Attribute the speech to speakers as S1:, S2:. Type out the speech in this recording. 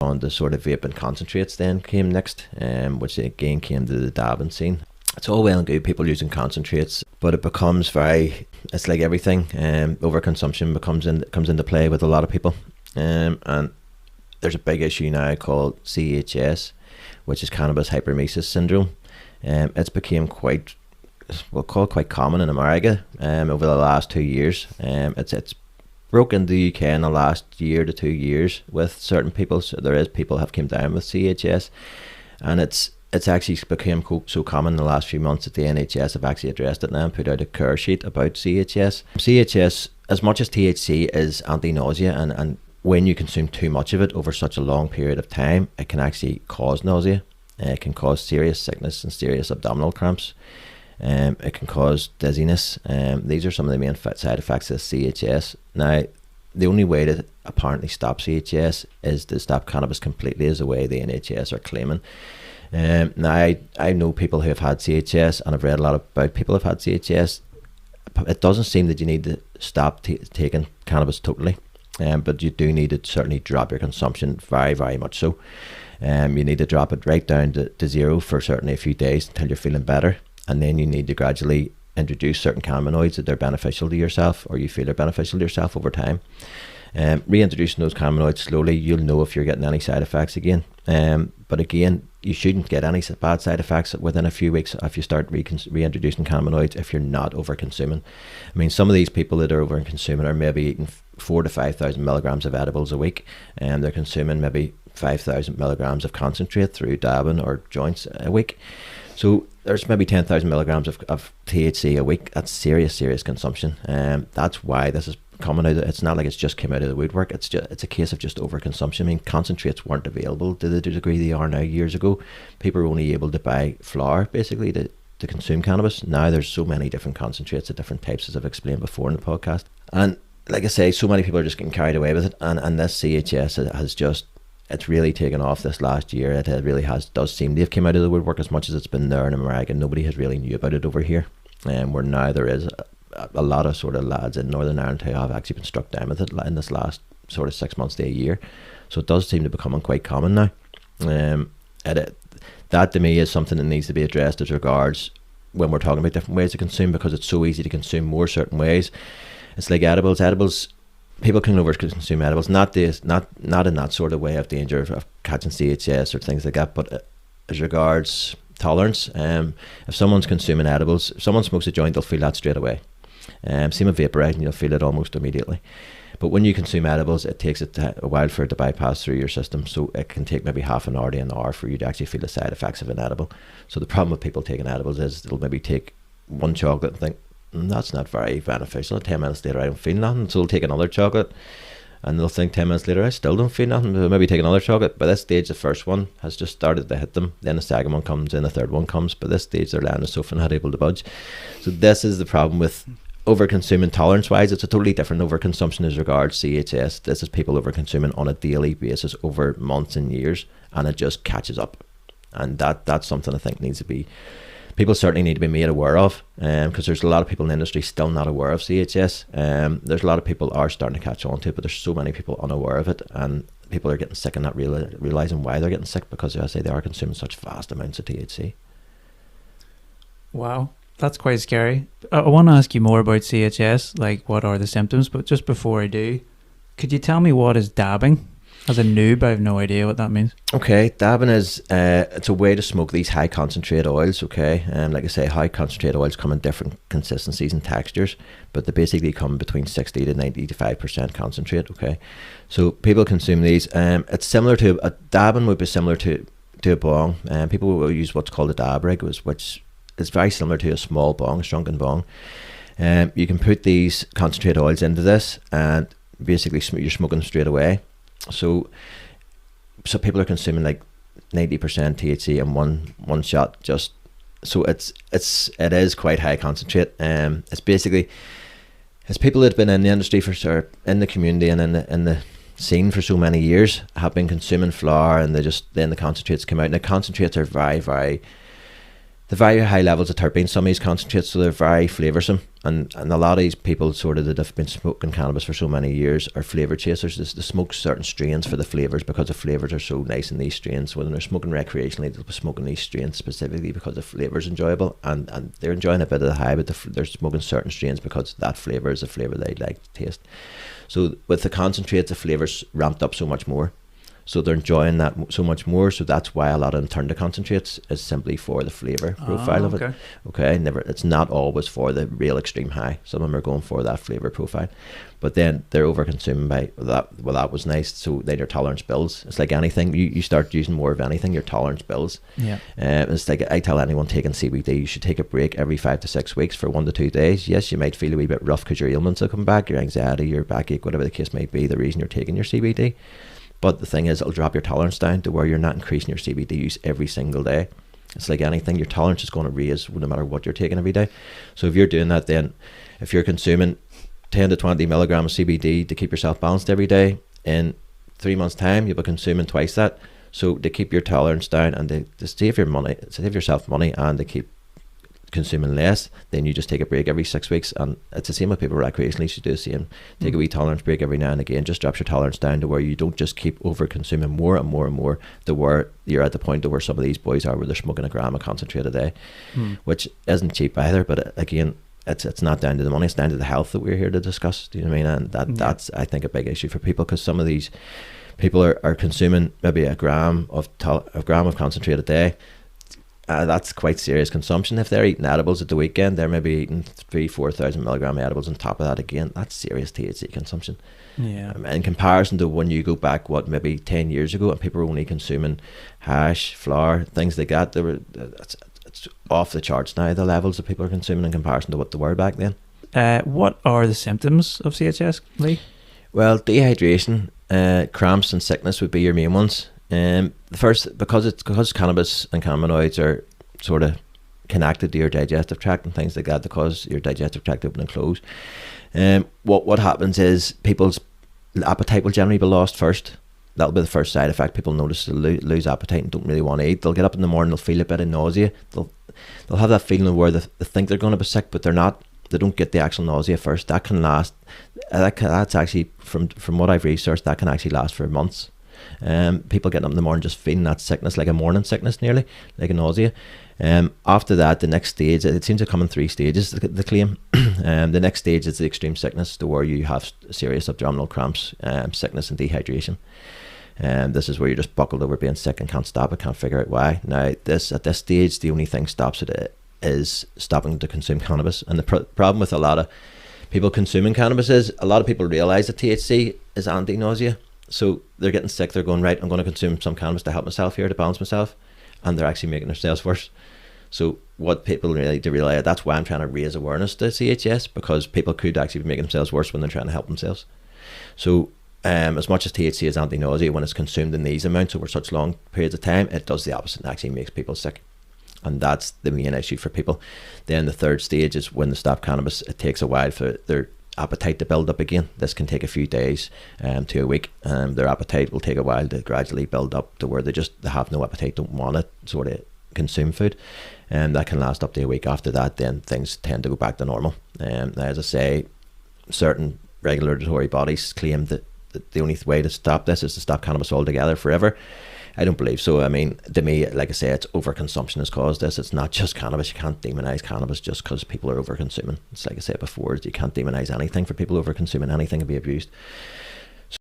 S1: On the sort of vape and concentrates then came next, which again came to the dabbing scene. It's all well and good people using concentrates, but it becomes very, it's like everything, overconsumption comes into play with a lot of people, and there's a big issue now called CHS, which is Cannabis Hypermesis Syndrome. It's become quite common in America over the last 2 years. It's broken the UK in the last year to 2 years with certain people. So people have came down with CHS, and it's actually become so common in the last few months that the NHS have actually addressed it now and put out a care sheet about CHS. CHS, as much as THC is anti-nausea, and when you consume too much of it over such a long period of time, it can actually cause nausea. It can cause serious sickness and serious abdominal cramps. It can cause dizziness. These are some of the main side effects of CHS. Now, the only way to apparently stop CHS is to stop cannabis completely, is the way the NHS are claiming. Now, I know people who have had CHS, and I've read a lot about people who have had CHS. It doesn't seem that you need to stop taking cannabis totally, but you do need to certainly drop your consumption very, very much so. You need to drop it right down to zero for certainly a few days until you're feeling better, and then you need to gradually introduce certain cannabinoids that they're beneficial to yourself, or you feel they're beneficial to yourself over time. Reintroducing those cannabinoids slowly, you'll know if you're getting any side effects again. But again, you shouldn't get any bad side effects within a few weeks if you start reintroducing cannabinoids, if you're not over consuming. I mean, some of these people that are over consuming are maybe eating 4,000 to 5,000 milligrams of edibles a week, and they're consuming maybe 5,000 milligrams of concentrate through dabbing or joints a week. So there's maybe 10,000 milligrams of THC a week. That's serious consumption. That's why this is coming out. It's not like it's just came out of the woodwork. It's a case of just overconsumption. I mean, concentrates weren't available to the degree they are now. Years ago, people were only able to buy flour basically to consume cannabis. Now there's so many different concentrates of different types, as I've explained before in the podcast. And like I say, so many people are just getting carried away with it. And this CHS has just, it's really taken off this last year. It really does seem to have come out of the woodwork. As much as it's been there in America, nobody has really knew about it over here. Where now there is a lot of sort of lads in Northern Ireland who have actually been struck down with it in this last sort of 6 months to a year. So it does seem to be becoming quite common now. That to me is something that needs to be addressed as regards when we're talking about different ways to consume, because it's so easy to consume more certain ways. It's like edibles. People can over-consume edibles, not in that sort of way of danger of catching CHS or things like that, but as regards tolerance, if someone's consuming edibles, if someone smokes a joint, they'll feel that straight away. Same with vaporizing, you'll feel it almost immediately. But when you consume edibles, it takes a while for it to bypass through your system, so it can take maybe half an hour to an hour for you to actually feel the side effects of an edible. So the problem with people taking edibles is they'll maybe take one chocolate and think, that's not very beneficial. 10 minutes later I don't feel nothing, so they'll take another chocolate and they'll think 10 minutes later I still don't feel nothing. They'll maybe take another chocolate. By this stage the first one has just started to hit them, then the second one comes, then the third one comes. By this stage they're laying on the sofa and not able to budge. So this is the problem with over consuming. Tolerance wise, it's a totally different overconsumption as regards CHS. This is people over consuming on a daily basis over months and years, and it just catches up. And that's something I think needs to be, people certainly need to be made aware of, because there's a lot of people in the industry still not aware of CHS. There's a lot of people are starting to catch on to it, but there's so many people unaware of it, and people are getting sick and not realizing why they're getting sick, because as I say, they are consuming such vast amounts of THC.
S2: Wow, that's quite scary. I want to ask you more about CHS, like what are the symptoms, but just before I do, could you tell me what is dabbing? As a noob, I have no idea what that means. Okay,
S1: dabbing is it's a way to smoke these high concentrate oils. Okay, and like I say, high concentrate oils come in different consistencies and textures, but they basically come between 60 to 95% concentrate. Okay, so people consume these. It's similar to a dabbing would be similar to a bong. People will use what's called a dab rig, which is very similar to a small bong, a shrunken bong. You can put these concentrate oils into this, and basically you're smoking straight away. So people are consuming like 90% THC in one shot. Just so it is quite high concentrate. It's basically, it's people that have been in the industry in the community and in the scene for so many years have been consuming flour, and then the concentrates come out. And the concentrates are very, very, the very high levels of terpenes, some of these concentrates, so they're very flavoursome. And a lot of these people sort of that have been smoking cannabis for so many years are flavour chasers. They smoke certain strains for the flavours because the flavours are so nice in these strains. When they're smoking recreationally, they'll be smoking these strains specifically because the flavour's enjoyable, and they're enjoying a bit of the high, but they're smoking certain strains because that flavour is a flavour they like to taste. So with the concentrates, the flavour's ramped up so much more. So they're enjoying that so much more. So that's why a lot of them turn to concentrates, is simply for the flavour profile of it. Okay, it's not always for the real extreme high. Some of them are going for that flavour profile, but then they're over consuming by that. Well, that was nice. So then your tolerance builds. It's like anything. You start using more of anything, your tolerance builds.
S2: Yeah.
S1: It's like I tell anyone taking CBD, you should take a break every 5 to 6 weeks for 1 to 2 days. Yes, you might feel a wee bit rough because your ailments will come back, your anxiety, your backache, whatever the case may be, the reason you're taking your CBD. But the thing is, it'll drop your tolerance down to where you're not increasing your CBD use every single day. It's like anything, your tolerance is going to raise no matter what you're taking every day. So if you're doing that, then if you're consuming 10 to 20 milligrams of CBD to keep yourself balanced every day, in 3 months' time, you'll be consuming twice that. So to keep your tolerance down and to save yourself money and to keep consuming less, then you just take a break every 6 weeks. And it's the same with people recreationally. You should do the same. Take a wee tolerance break every now and again. Just drops your tolerance down to where you don't just keep over consuming more and more and more, to where you're at the point of where some of these boys are, where they're smoking a gram of concentrate a day, which isn't cheap either. But again, it's not down to the money, it's down to the health that we're here to discuss. Do you know what I mean? And that's, I think, a big issue for people, because some of these people are consuming maybe a gram of concentrate a day. That's quite serious consumption. If they're eating edibles at the weekend, they're maybe eating 3,000-4,000 milligram edibles on top of that. Again, that's serious THC consumption.
S2: Yeah.
S1: In comparison to when you go back, maybe 10 years ago, and people were only consuming hash, flour, things like that. It's off the charts now, the levels that people are consuming in comparison to what they were back then.
S2: What are the symptoms of CHS, Lee?
S1: Well, dehydration, cramps and sickness would be your main ones. The first, because cannabis and cannabinoids are sort of connected to your digestive tract and things like that, because your digestive tract open and close. What happens is people's appetite will generally be lost first. That'll be the first side effect. People notice they lose appetite and don't really want to eat. They'll get up in the morning, they'll feel a bit of nausea. They'll have that feeling of where they think they're going to be sick, but they're not. They don't get the actual nausea first. That can last. That's actually, from what I've researched, that can actually last for months. People getting up in the morning just feeling that sickness, like a morning sickness, nearly like a nausea. After that, the next stage, it seems to come in 3 stages, the claim. The next stage is the extreme sickness, to where you have serious abdominal cramps, sickness and dehydration. This is where you're just buckled over being sick and can't stop it, can't figure out why. Now at this stage, the only thing stops it is stopping to consume cannabis. And the problem with a lot of people consuming cannabis is, a lot of people realize that THC is anti-nausea. So they're getting sick, they're going, right, I'm going to consume some cannabis to help myself here, to balance myself, and they're actually making themselves worse. So what people really need to realize, that's why I'm trying to raise awareness to CHS, because people could actually be making themselves worse when they're trying to help themselves. So as much as THC is anti-nausea, when it's consumed in these amounts over such long periods of time, it does the opposite and actually makes people sick. And that's the main issue for people. Then the third stage is when they stop cannabis. It takes a while for their appetite to build up again. This can take a few days to a week. Their appetite will take a while to gradually build up to where they have no appetite, don't want to sort of consume food, and that can last up to a week. After that, then things tend to go back to normal. Now, as I say, certain regulatory bodies claim that the only way to stop this is to stop cannabis altogether forever. I don't believe so. I mean, to me, like I say, it's overconsumption has caused this. It's not just cannabis. You can't demonize cannabis just because people are overconsuming. It's like I said before, you can't demonize anything for people overconsuming. Anything can be abused.